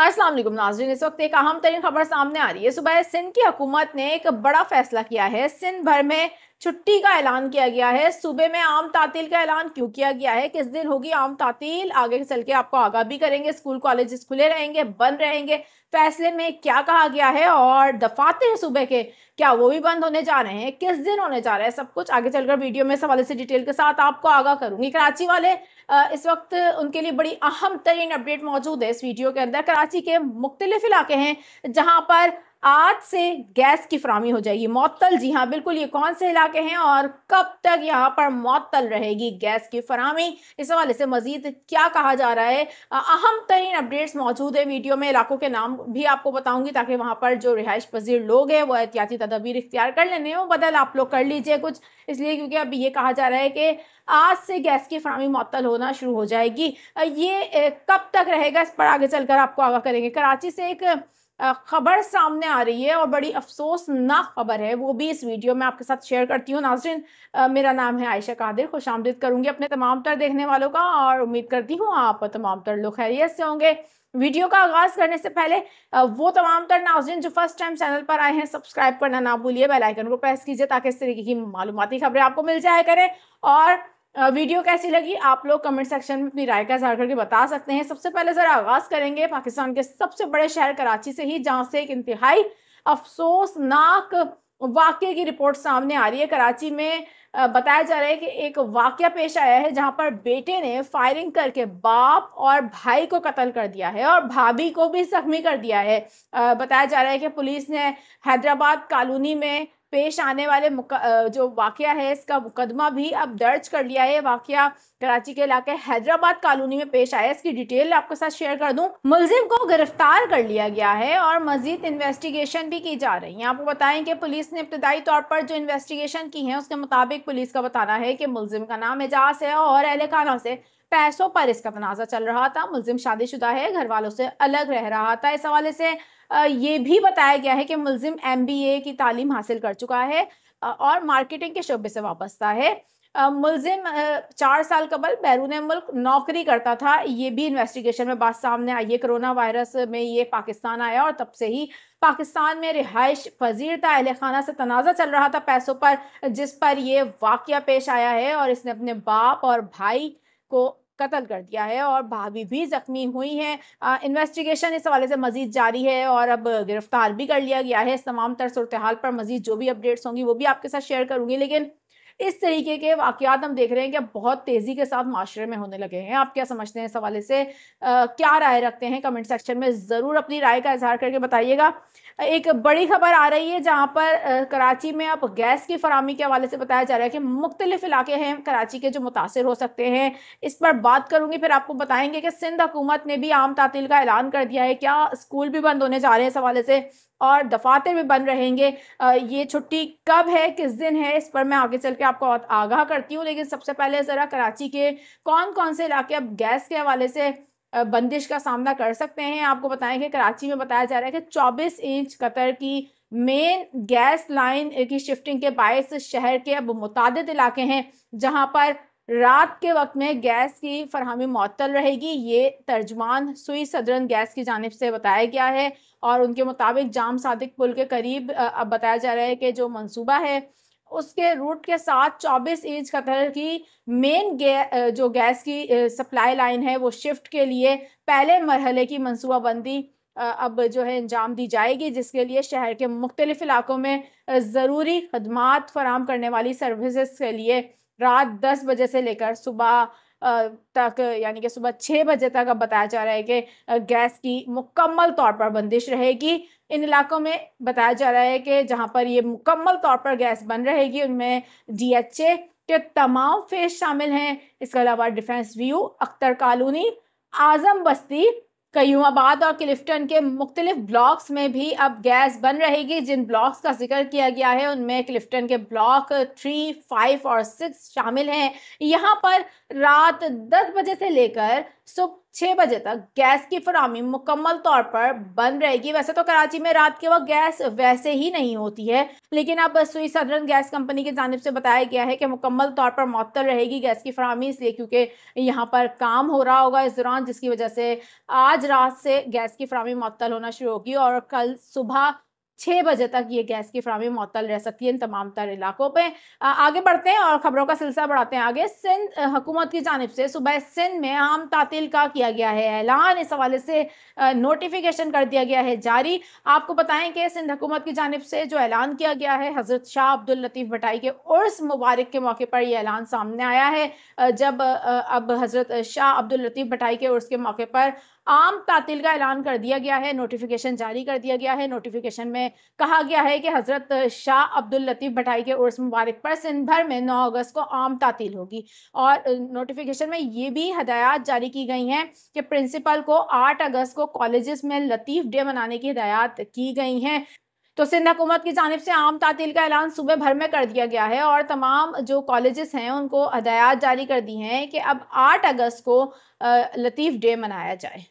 अस्सलाम वालेकुम नाज़रीन, इस वक्त एक अहम तरीन खबर सामने आ रही है। सुबह सिंध की हुकूमत ने एक बड़ा फैसला किया है। सिंध भर में छुट्टी का ऐलान किया गया है। सूबे में आम तातील का ऐलान क्यों किया गया है, किस दिन होगी आम तातील, आगे चल के आपको आगाह भी करेंगे। स्कूल कॉलेजेस खुले रहेंगे, बंद रहेंगे, फैसले में क्या कहा गया है, और दफातर सूबे के क्या वो भी बंद होने जा रहे हैं, किस दिन होने जा रहा है, सब कुछ आगे चलकर वीडियो में इस हवाले से डिटेल के साथ आपको आगाह करूंगी। कराची वाले इस वक्त उनके लिए बड़ी अहम तरीन अपडेट मौजूद है इस वीडियो के अंदर। कराची के मुख्तलिफ इलाके हैं जहां पर आज से गैस की फराहमी हो जाएगी मुअत्तल। जी हाँ, बिल्कुल। ये कौन से इलाके हैं और कब तक यहाँ पर मुअत्तल रहेगी गैस की फराहमी, इस हवाले से मजीद क्या कहा जा रहा है, अहम तरीन अपडेट्स मौजूद है वीडियो में। इलाकों के नाम भी आपको बताऊंगी ताकि वहाँ पर जो रिहाइश पजीर लोग हैं वो एहतियाती तदबीर इख्तियार कर लेने, वो बदल आप लोग कर लीजिए कुछ, इसलिए क्योंकि अब ये कहा जा रहा है कि आज से गैस की फराहमी मुअत्तल होना शुरू हो जाएगी। ये कब तक रहेगा, इस पर आगे चलकर आपको आगाह करेंगे। कराची से एक खबर सामने आ रही है और बड़ी अफसोसनाक खबर है, वो भी इस वीडियो में आपके साथ शेयर करती हूँ। नाज़रीन, मेरा नाम है आयशा कादिर, खुशामदीद करूंगी अपने तमाम तर देखने वालों का, और उम्मीद करती हूँ आप तमाम तर लोग खैरियत से होंगे। वीडियो का आगाज करने से पहले वो तमाम तर नाज़रीन जो फर्स्ट टाइम चैनल पर आए हैं, सब्सक्राइब करना ना भूलिए, बेल आइकन को प्रेस कीजिए ताकि इस तरीके की मालूमाती खबरें आपको मिल जाया करें। और वीडियो कैसी लगी आप लोग कमेंट सेक्शन में अपनी राय का इज़हार करके बता सकते हैं। सबसे पहले ज़रा आगाज़ करेंगे पाकिस्तान के सबसे बड़े शहर कराची से ही, जहां से एक इंतहाई अफसोसनाक वाक़ये की रिपोर्ट सामने आ रही है। कराची में बताया जा रहा है कि एक वाक़या पेश आया है जहां पर बेटे ने फायरिंग करके बाप और भाई को कत्ल कर दिया है और भाभी को भी जख्मी कर दिया है। बताया जा रहा है कि पुलिस ने हैदराबाद कॉलोनी में पेश आने वाले जो वाक़या है इसका मुकदमा भी अब दर्ज कर लिया है। वाक़या कराची के इलाके हैदराबाद कॉलोनी में पेश आया, इसकी डिटेल आपके साथ शेयर कर दूं। मुलजिम को गिरफ्तार कर लिया गया है और मजीद इन्वेस्टिगेशन भी की जा रही है। आपको बताएं कि पुलिस ने इब्तदाई तौर पर जो इन्वेस्टिगेशन की है उसके मुताबिक पुलिस का बताना है कि मुलजिम का नाम एजाज है और अहले खाना से पैसों पर इसका तनाज़ा चल रहा था। मुलजिम शादीशुदा है, घर वालों से अलग रह रहा था। इस हवाले से ये भी बताया गया है कि मुलजिम MBA की तालीम हासिल कर चुका है और मार्केटिंग के शोबे से वाबस्ता है। मुलजिम 4 साल कबल बैरून मुल्क नौकरी करता था। ये भी इन्वेस्टिगेशन में बात सामने आई है। कोरोना वायरस में ये पाकिस्तान आया और तब से ही पाकिस्तान में रिहाइश पजीर था। अहले खाना से तनाज़ा चल रहा था पैसों पर, जिस पर यह वाक़या पेश आया है और इसने अपने बाप और भाई को कत्ल कर दिया है और भाभी भी जख्मी हुई हैं। इन्वेस्टिगेशन इस हवाले से मजीद जारी है और अब गिरफ्तार भी कर लिया गया है। इस तमाम तर सूरत हाल पर मजीद जो भी अपडेट्स होंगी वो भी आपके साथ शेयर करूंगी। लेकिन इस तरीके के वाक़यात हम देख रहे हैं कि बहुत तेज़ी के साथ माशरे में होने लगे हैं। आप क्या समझते हैं इस हवाले से, क्या राय रखते हैं, कमेंट सेक्शन में ज़रूर अपनी राय का इज़हार करके बताइएगा। एक बड़ी खबर आ रही है जहां पर कराची में अब गैस की फराहमी के हवाले से बताया जा रहा है कि मुख्तलिफ इलाके हैं कराची के जो मुतासिर हो सकते हैं, इस पर बात करूंगी। फिर आपको बताएंगे कि सिंध हुकूमत ने भी आम तातील का ऐलान कर दिया है, क्या स्कूल भी बंद होने जा रहे हैं इस हवाले से, और दफातर भी बंद रहेंगे। ये छुट्टी कब है, किस दिन है, इस पर मैं आगे चल के आपको आगाह करती हूँ। लेकिन सबसे पहले ज़रा कराची के कौन कौन से इलाके अब गैस के हवाले से बंदिश का सामना कर सकते हैं, आपको बताएंगे। कराची में बताया जा रहा है कि 24 इंच कतर की मेन गैस लाइन की शिफ्टिंग के बायस शहर के अब मुतादिद इलाके हैं जहां पर रात के वक्त में गैस की फरहमी मुअत्तल रहेगी। ये तर्जमान सुई सदरन गैस की जानिब से बताया गया है और उनके मुताबिक जाम सादिक पुल के करीब अब बताया जा रहा है कि जो मंसूबा है उसके रूट के साथ 24 इंच कतर की मेन जो गैस की सप्लाई लाइन है वो शिफ्ट के लिए पहले मरहले की मनसूबाबंदी अब जो है अंजाम दी जाएगी, जिसके लिए शहर के मुख्तलिफ इलाकों में ज़रूरी खदमात फराम करने वाली सर्विसेज के लिए रात 10 बजे से लेकर सुबह तक, यानी कि सुबह 6 बजे तक अब बताया जा रहा है कि गैस की मुकम्मल तौर पर बंदिश रहेगी। इन इलाकों में बताया जा रहा है कि जहां पर ये मुकम्मल तौर पर गैस बंद रहेगी उनमें DHA के तमाम फेस शामिल हैं। इसके अलावा डिफेंस व्यू, अख्तर कॉलोनी, आजम बस्ती, कयूमाबाद और क्लिफ्टन के मुख्तलिफ ब्लॉक्स में भी अब गैस बन रहेगी। जिन ब्लॉक्स का जिक्र किया गया है उनमें क्लिफ्टन के ब्लॉक 3, 5 और 6 शामिल हैं। यहाँ पर रात 10 बजे से लेकर सुबह 6 बजे तक गैस की फराहमी मुकम्मल तौर पर बंद रहेगी। वैसे तो कराची में रात के वक्त गैस वैसे ही नहीं होती है, लेकिन अब सुई सदरन गैस कंपनी की जानिब से बताया गया है कि मुकम्मल तौर पर मुअत्तल रहेगी गैस की फराहमी, इसलिए क्योंकि यहाँ पर काम हो रहा होगा इस दौरान, जिसकी वजह से आज रात से गैस की फराहमी मुअत्तल होना शुरू होगी और कल सुबह 6 बजे तक ये गैस की फराहमी मुअत्तल रह सकती है इन तमाम तर इलाकों पे। आगे बढ़ते हैं और खबरों का सिलसिला बढ़ाते हैं आगे। सिंध हुकूमत की जानिब से सुबह सिंध में आम तातील का किया गया है ऐलान। इस हवाले से नोटिफिकेशन कर दिया गया है जारी। आपको बताएं कि सिंध हुकूमत की जानिब से जो ऐलान किया गया है, हज़रत शाह अब्दुल लतीफ़ भटाई के उर्स मुबारक के मौके पर यह ऐलान सामने आया है, जब अब हज़रत शाह अब्दुल लतीफ़ भटाई के उर्स के मौके पर आम तातील का ऐलान कर दिया गया है, नोटिफिकेशन जारी कर दिया गया है। नोटिफिकेशन में कहा गया है कि हज़रत शाह अब्दुल लतीफ़ भटाई के उर्स मुबारक पर सिंध भर में 9 अगस्त को आम तातील होगी। और नोटिफिकेशन में ये भी हदायत जारी की गई हैं कि प्रिंसिपल को 8 अगस्त को कॉलेजेस में लतीफ़ डे मनाने की हदायत की गई हैं। तो सिंध हुकूमत की जानिब से आम तातील का ऐलान सूबे भर में कर दिया गया है और तमाम जो कॉलेजेस हैं उनको हदायत जारी कर दी हैं कि अब 8 अगस्त को लतीफ़ डे मनाया जाए।